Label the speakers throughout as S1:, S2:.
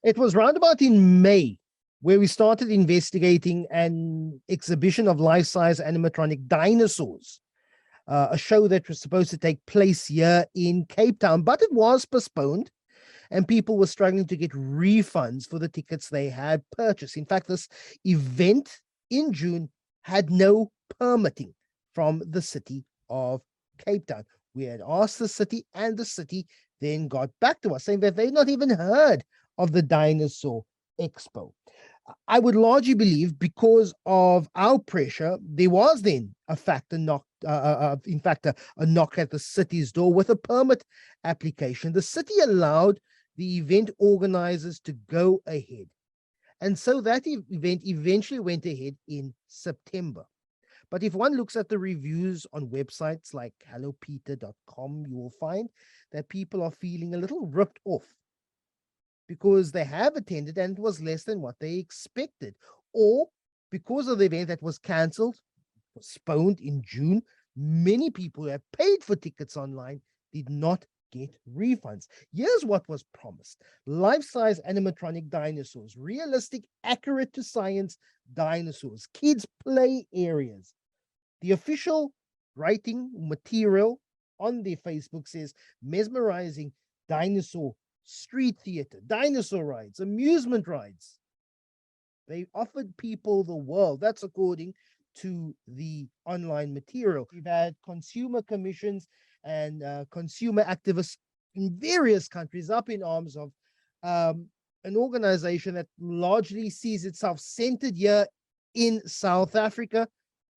S1: It was round about in May where we started investigating an exhibition of life-size animatronic dinosaurs, a show that was supposed to take place here in Cape Town, but it was postponed and people were struggling to get refunds for the tickets they had purchased. In fact, this event in June had no permitting from the city of Cape Town. We had asked the city, and the city then got back to us saying that they'd not even heard of the Dinosaur Expo. I would largely believe because of our pressure, there was then a knock at the city's door with a permit application. The city allowed the event organizers to go ahead. And so that event eventually went ahead in September. But if one looks at the reviews on websites like hellopeter.com, you will find that people are feeling a little ripped off because they have attended and it was less than what they expected, or because of the event that was cancelled, postponed in June, many people who have paid for tickets online did not get refunds. Here's what was promised: life-size animatronic dinosaurs, realistic, accurate to science dinosaurs, kids play areas. The official writing material on their Facebook says mesmerizing dinosaur street theater, dinosaur rides, amusement rides. They offered people the world. That's according to the online material. We've had consumer commissions and consumer activists in various countries up in arms of an organization that largely sees itself centered here in South Africa,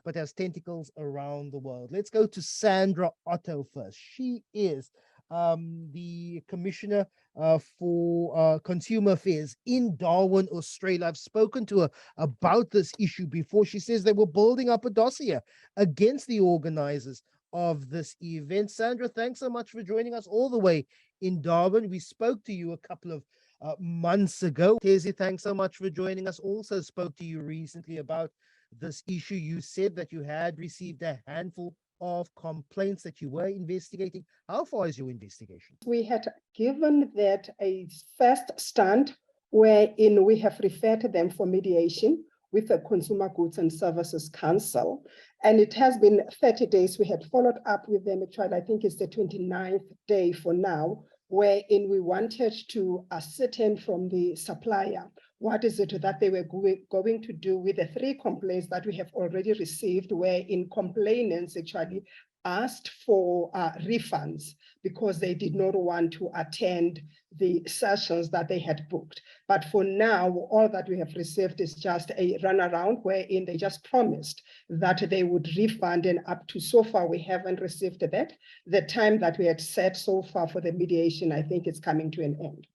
S1: but has tentacles around the world. Let's go to Sandra Otto first. She is the Commissioner for Consumer Affairs in Darwin, Australia. I've spoken to her about this issue before. She says they were building up a dossier against the organizers of this event. Sandra, thanks so much for joining us all the way in Darwin. We spoke to you a couple of months ago. Thezi, thanks so much for joining us. Also spoke to you recently about this issue. You said that you had received a handful of complaints that you were investigating. How far is your investigation?
S2: We had given that a first stand wherein we have referred them for mediation with the Consumer Goods and Services Council. And it has been 30 days. We had followed up with them. Actually, I think it's the 29th day for now, wherein we wanted to ascertain from the supplier what is it that they were going to do with the 3 complaints that we have already received, wherein complainants actually asked for refunds because they did not want to attend the sessions that they had booked. But for now, all that we have received is just a runaround wherein they just promised that they would refund, and up to so far, we haven't received that. The time that we had set so far for the mediation, I think it's coming to an end.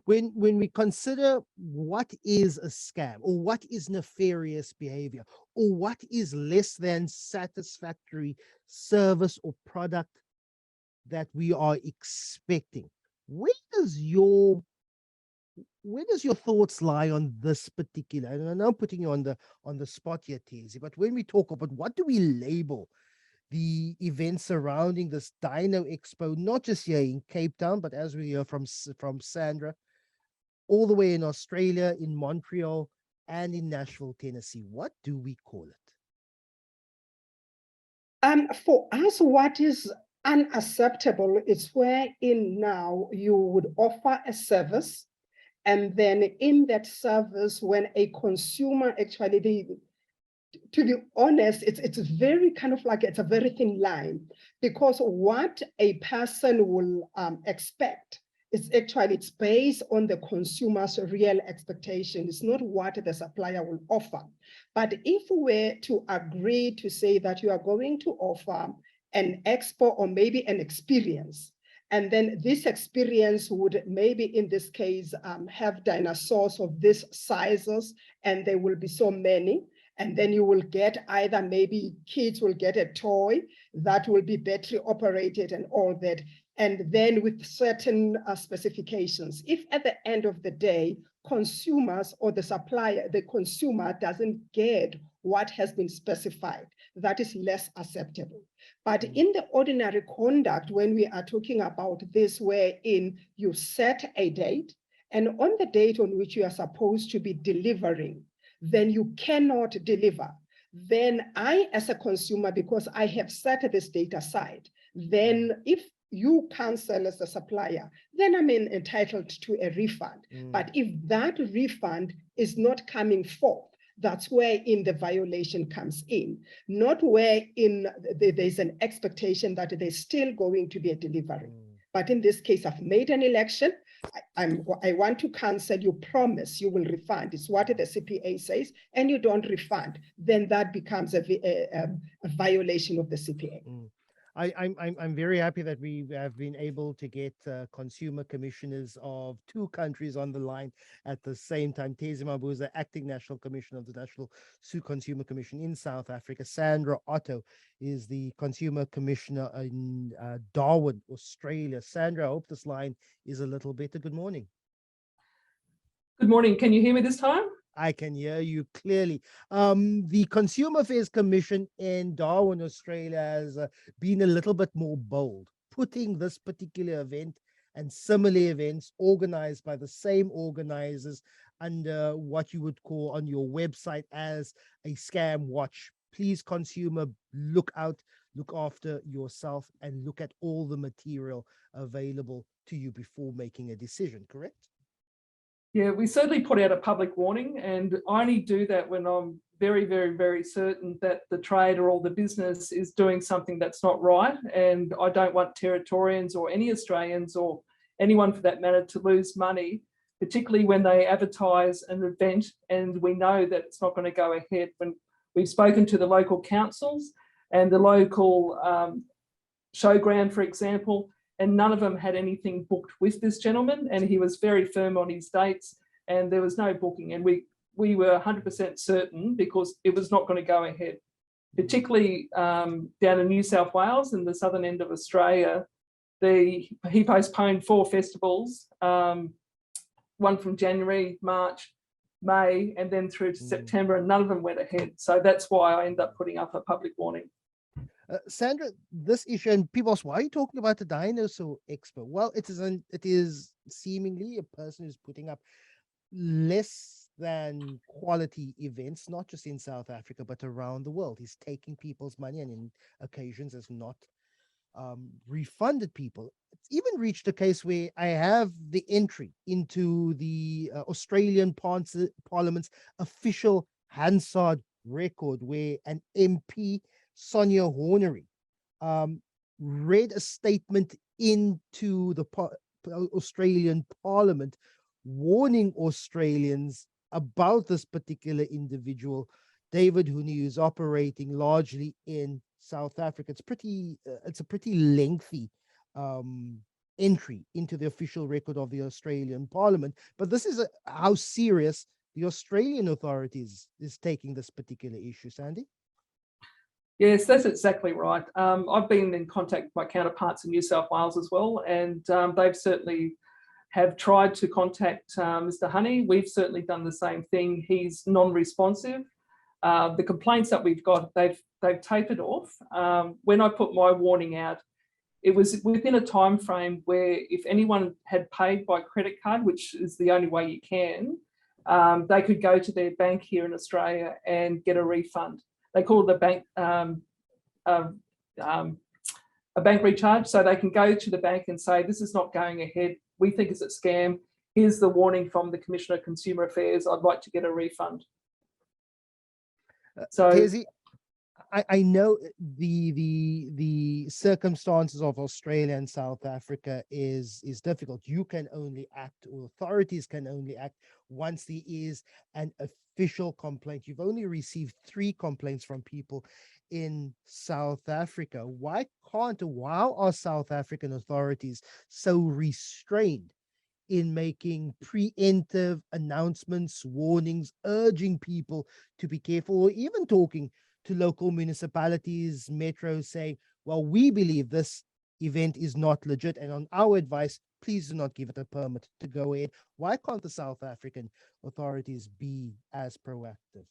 S1: When we consider what is a scam, or what is nefarious behavior, or what is less than satisfactory service or product that we are expecting, where does your thoughts lie on this particular? And I'm now putting you on the spot here, Thezi, but when we talk about what do we label the events surrounding this Dino Expo, not just here in Cape Town, but as we hear from Sandra, all the way in Australia, in Montreal, and in Nashville, Tennessee. What do we call
S2: it? For us, what is unacceptable is wherein now you would offer a service, and then in that service, when a consumer actually, to be honest, it's very kind of like, it's a very thin line, because what a person will expect is actually, it's based on the consumer's real expectation. It's not what the supplier will offer. But if we were to agree to say that you are going to offer an expo or maybe an experience, and then this experience would maybe in this case have dinosaurs of these sizes, and there will be so many. And then you will get either maybe kids will get a toy that will be battery operated and all that. And then with certain specifications. If at the end of the day, consumers or the supplier, the consumer doesn't get what has been specified, that is less acceptable. But in the ordinary conduct, when we are talking about this, wherein you set a date, and on the date on which you are supposed to be delivering, then you cannot deliver, then I, as a consumer, because I have set this date aside, then if you cancel as a supplier, then I'm entitled to a refund. But if that refund is not coming forth, that's where in the violation comes in, not where in there's an expectation that there's still going to be a delivery. But in this case, I've made an election. I want to cancel. You promise you will refund. It's what the CPA says, and you don't refund. Then that becomes a violation of the CPA.
S1: I'm very happy that we have been able to get consumer commissioners of 2 countries on the line at the same time. Thezi Mabuza, Acting National Commissioner of the National Consumer Commission in South Africa. Sandra Otto is the Consumer Commissioner in Darwin, Australia. Sandra, I hope this line is a little better. Good morning.
S3: Good morning. Can you hear me this time?
S1: I can hear you clearly. The Consumer Affairs Commission in Darwin, Australia has been a little bit more bold, putting this particular event and similar events organized by the same organizers under what you would call on your website as a scam watch. Please, consumer, look out, look after yourself, and look at all the material available to you before making a decision, correct?
S3: Yeah, we certainly put out a public warning, and I only do that when I'm very, very, very certain that the trader or the business is doing something that's not right. And I don't want Territorians or any Australians or anyone for that matter to lose money, particularly when they advertise an event and we know that it's not going to go ahead. When we've spoken to the local councils and the local showground, for example, and none of them had anything booked with this gentleman, and he was very firm on his dates, and there was no booking, and we were 100% certain because it was not going to go ahead. Particularly down in New South Wales and the southern end of Australia, he postponed 4 festivals, one from January, March, May, and then through to September, and none of them went ahead. So that's why I ended up putting up a public warning.
S1: Sandra, this issue, and people ask, why are you talking about the Dinosaur Expo? Well, it is seemingly a person who's putting up less than quality events, not just in South Africa, but around the world. He's taking people's money and in occasions has not refunded people. It's even reached a case where I have the entry into the Australian Parliament's official Hansard record where an MP, Sonia Hornery, read a statement into the Australian Parliament warning Australians about this particular individual, David Hooney, who's operating largely in South Africa. It's a pretty lengthy entry into the official record of the Australian Parliament. But this is how serious the Australian authorities is taking this particular issue, Sandy.
S3: Yes, that's exactly right. I've been in contact with my counterparts in New South Wales as well, and they've certainly have tried to contact Mr. Honey. We've certainly done the same thing. He's non-responsive. The complaints that we've got, they've tapered off. When I put my warning out, it was within a time frame where if anyone had paid by credit card, which is the only way you can, they could go to their bank here in Australia and get a refund. They call it a bank recharge, so they can go to the bank and say, this is not going ahead. We think it's a scam. Here's the warning from the Commissioner of Consumer Affairs. I'd like to get a refund.
S1: Thezi, I know the circumstances of Australia and South Africa is difficult. You can only act, or authorities can only act once there is an official complaint. You've only received 3 complaints from people in South Africa. Why are South African authorities so restrained in making preemptive announcements, warnings, urging people to be careful, or even talking to local municipalities, metros, saying, well, we believe this event is not legit, and on our advice, please do not give it a permit to go ahead? Why can't the South African authorities be as proactive?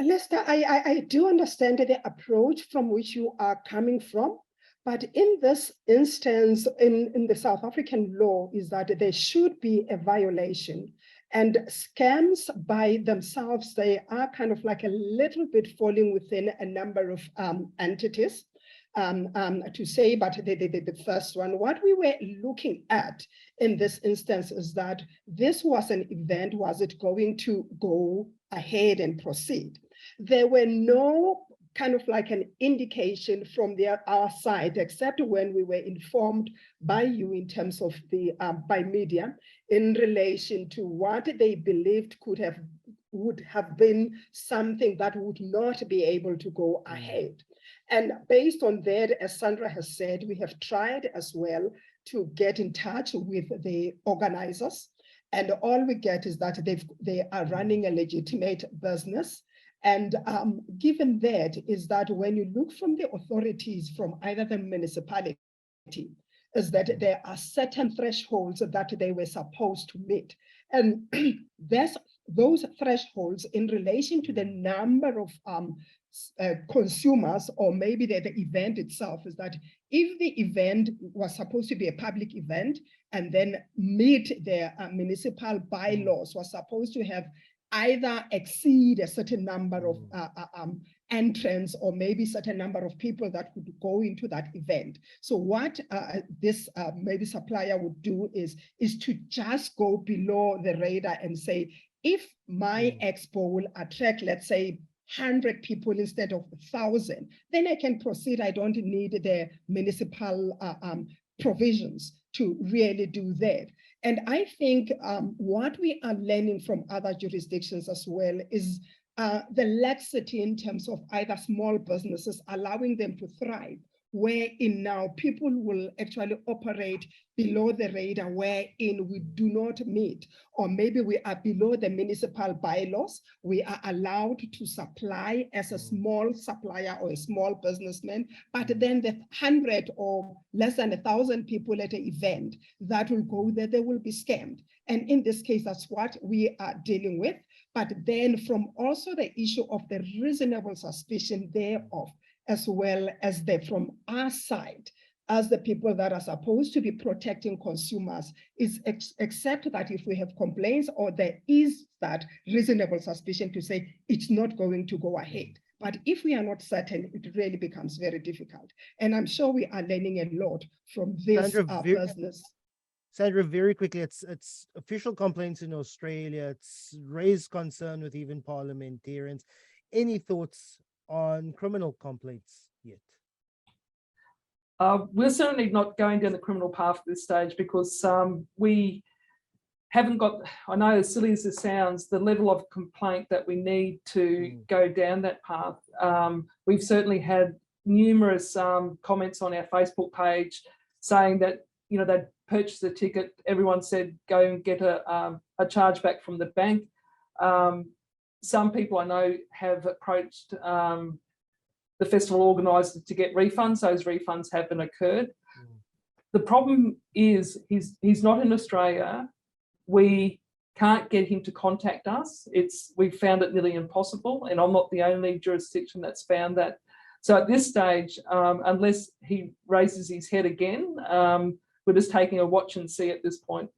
S2: Lester, I do understand the approach from which you are coming from, But in this instance, in the South African law, is that there should be a violation. And scams by themselves, they are kind of like a little bit falling within a number of entities. To say, but the first one, what we were looking at in this instance is that this was an event, was it going to go ahead and proceed? There were no kind of like an indication from our side, except when we were informed by you in terms of the, by media, in relation to what they believed would have been something that would not be able to go ahead. And based on that, as Sandra has said, we have tried as well to get in touch with the organizers. And all we get is that they are running a legitimate business. And given that is that when you look from the authorities, from either the municipality, is that there are certain thresholds that they were supposed to meet. And those thresholds in relation to the number of consumers, or maybe the event itself, is that if the event was supposed to be a public event and then meet the municipal bylaws, was supposed to have either exceed a certain number of entrants, or maybe certain number of people that would go into that event. So what this maybe supplier would do is to just go below the radar and say, if my expo will attract, let's say, 100 people instead of 1,000, then I can proceed. I don't need the municipal provisions to really do that. And I think what we are learning from other jurisdictions as well is the laxity in terms of either small businesses, allowing them to thrive, wherein now people will actually operate below the radar, wherein we do not meet, or maybe we are below the municipal bylaws. We are allowed to supply as a small supplier or a small businessman, but then the 100 or less than 1,000 people at an event that will go there, they will be scammed. And in this case, that's what we are dealing with. But then from also the issue of the reasonable suspicion thereof, as well as from our side, as the people that are supposed to be protecting consumers, is except that if we have complaints or there is that reasonable suspicion to say it's not going to go ahead. But if we are not certain, it really becomes very difficult. And I'm sure we are learning a lot from this business.
S1: Sandra, very quickly, it's official complaints in Australia. It's raised concern with even parliamentarians. Any thoughts on criminal complaints yet?
S3: We're certainly not going down the criminal path at this stage, because we haven't got, I know as silly as it sounds, the level of complaint that we need to go down that path. We've certainly had numerous comments on our Facebook page saying that, you know, they'd purchased a ticket. Everyone said, go and get a chargeback from the bank. Some people I know have approached the festival organisers to get refunds. Those refunds haven't occurred. The problem is he's not in Australia. We can't get him to contact us. We've found it nearly impossible, and I'm not the only jurisdiction that's found that. So at this stage, unless he raises his head again, we're just taking a watch and see at this point.